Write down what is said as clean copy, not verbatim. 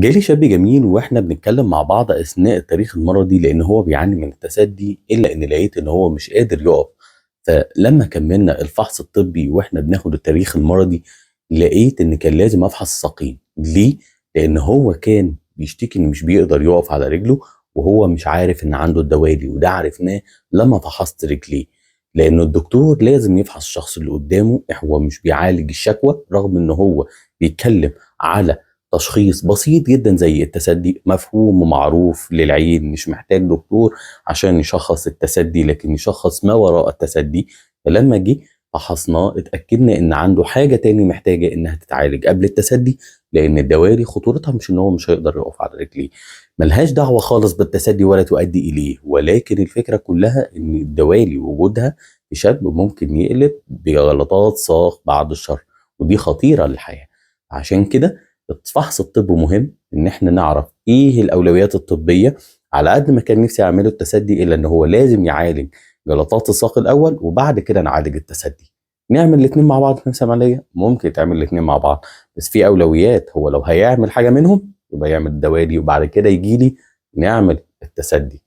جالي شاب جميل واحنا بنتكلم مع بعض اثناء التاريخ المرضي لان هو بيعاني من التسدي الا ان لقيت ان هو مش قادر يقف. فلما كملنا الفحص الطبي واحنا بناخد التاريخ المرضي لقيت ان كان لازم افحص ساقين. ليه؟ لان هو كان بيشتكي ان مش بيقدر يقف على رجله وهو مش عارف ان عنده الدوالي، وده عرفناه لما فحصت رجليه. لان الدكتور لازم يفحص الشخص اللي قدامه، هو مش بيعالج الشكوى رغم ان هو بيتكلم على تشخيص بسيط جدا زي التسدي، مفهوم ومعروف للعين، مش محتاج دكتور عشان يشخص التسدي لكن يشخص ما وراء التسدي. فلما جه فحصناه اتأكدنا ان عنده حاجة تاني محتاجة انها تتعالج قبل التسدي، لان الدوالي خطورتها مش ان هو مش هيقدر يقف على رجليه، ملهاش دعوة خالص بالتسدي ولا تؤدي اليه، ولكن الفكرة كلها ان الدوالي وجودها في شاب ممكن يقلب بغلطات ساق بعد الشر، ودي خطيرة للحياة. عشان كده الفحص الطبي مهم ان احنا نعرف ايه الاولويات الطبيه. على قد ما كان نفسي اعمله التسدي الا ان هو لازم يعالج جلطات الساق الاول وبعد كده نعالج التسدي. نعمل الاثنين مع بعض في نفس العمليه، ممكن تعمل الاثنين مع بعض، بس في اولويات. هو لو هيعمل حاجه منهم يبقى يعمل الدوالي وبعد كده يجي لي نعمل التسدي.